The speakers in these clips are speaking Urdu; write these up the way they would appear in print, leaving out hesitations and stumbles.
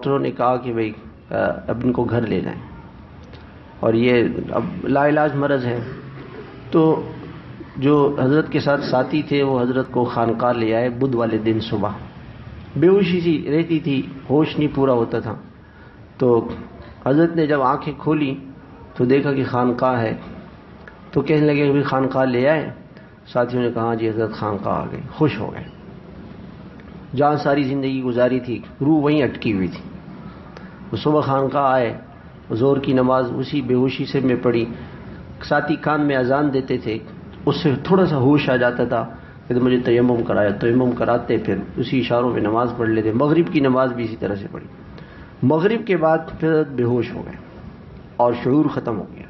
ڈاکٹروں نے کہا کہ بھئی اب ان کو گھر لے جائیں، اور یہ اب لا علاج مرض ہے. تو جو حضرت کے ساتھ ساتھی تھے وہ حضرت کو خانقاہ لے آئے بدھ والے دن صبح. بے ہوشی سی رہتی تھی، ہوش نہیں پورا ہوتا تھا. تو حضرت نے جب آنکھیں کھولی تو دیکھا کہ خانقاہ ہے. تو کہنے لگے کہ خانقاہ لے آئے. ساتھیوں نے کہا جی حضرت خانقاہ آ گئے. خوش ہو گئے. جہاں ساری زندگی گزاری تھی روح وہیں اٹکی ہوئی تھی. وہ صبح خانقاہ آئے، زور کی نماز اسی بے ہوشی سے میں پڑھی. ساتھی کان میں اذان دیتے تھے، اس سے تھوڑا سا ہوش آ جاتا تھا کہ مجھے تیمم کرایا. تیمم کراتے پھر اسی اشاروں میں نماز پڑھ لیتے. مغرب کی نماز بھی اسی طرح سے پڑھی. مغرب کے بعد پھر بے ہوش ہو گئے اور شعور ختم ہو گیا.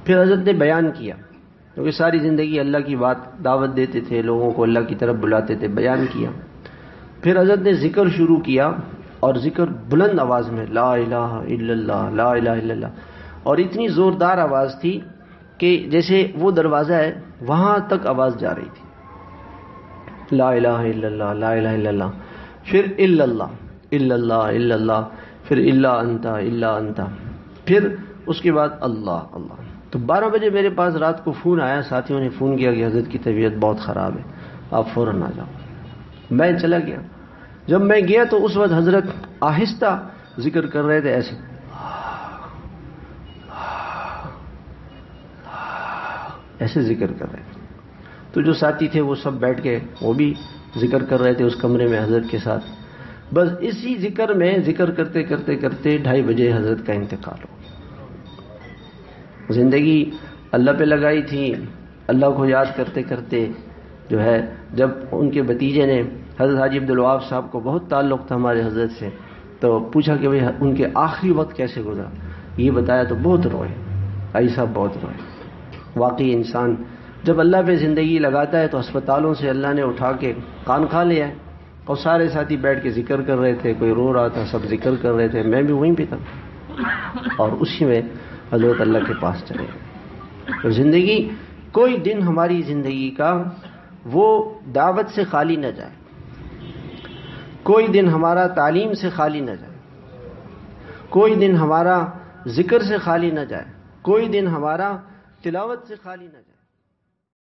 پھر حضرت نے بیان کیا، کیونکہ ساری زندگی اللہ کی بات دعوت دیتے تھے، لوگوں کو اللہ کی طرف بلاتے تھے. بیان کیا. پھر حضرت نے ذکر شروع کیا، اور ذکر بلند آواز میں لا الہ الا اللہ لا الہ الا اللہ. اور اتنی زوردار آواز تھی کہ جیسے وہ دروازہ ہے وہاں تک آواز جا رہی تھی. لا الہ الا اللہ لا الہ الا اللہ. پھر الا اللہ الا اللہ الا اللہ. پھر الا انت الا انت. پھر اس کے بعد اللہ اللہ. تو 12 بجے میرے پاس رات کو فون آیا. ساتھیوں نے فون کیا کہ حضرت کی طبیعت بہت خراب ہے، آپ فوراً آ جاؤ. میں چلا گیا. جب میں گیا تو اس وقت حضرت آہستہ ذکر کر رہے تھے، ایسے ایسے ذکر کر رہے تھے. تو جو ساتھی تھے وہ سب بیٹھ کے وہ بھی ذکر کر رہے تھے اس کمرے میں حضرت کے ساتھ. بس اسی ذکر میں ذکر کرتے کرتے کرتے 2:30 بجے حضرت کا انتقال ہو گیا. زندگی اللہ پہ لگائی تھی، اللہ کو یاد کرتے کرتے جو ہے. جب ان کے بھتیجے نے حضرت حاجی عبدالوہاب صاحب کو بہت تعلق تھا ہمارے حضرت سے، تو پوچھا کہ بھئی ان کے آخری وقت کیسے گزرا، یہ بتایا تو بہت روئے. حاجی صاحب بہت روئے. واقعی انسان جب اللہ پہ زندگی لگاتا ہے تو ہسپتالوں سے اللہ نے اٹھا کے خانقاہ لے آئے، اور سارے ساتھی بیٹھ کے ذکر کر رہے تھے. کوئی رو رہا تھا، سب ذکر کر رہے تھے، میں بھی وہیں پہ تھا. اور اسی میں حضرت اللہ کے پاس چلے گئے. تو زندگی کوئی دن ہماری زندگی کا وہ دعوت سے خالی نہ جائے، کوئی دن ہمارا تعلیم سے خالی نہ جائے، کوئی دن ہمارا ذکر سے خالی نہ جائے، کوئی دن ہمارا تلاوت سے خالی نہ جائے.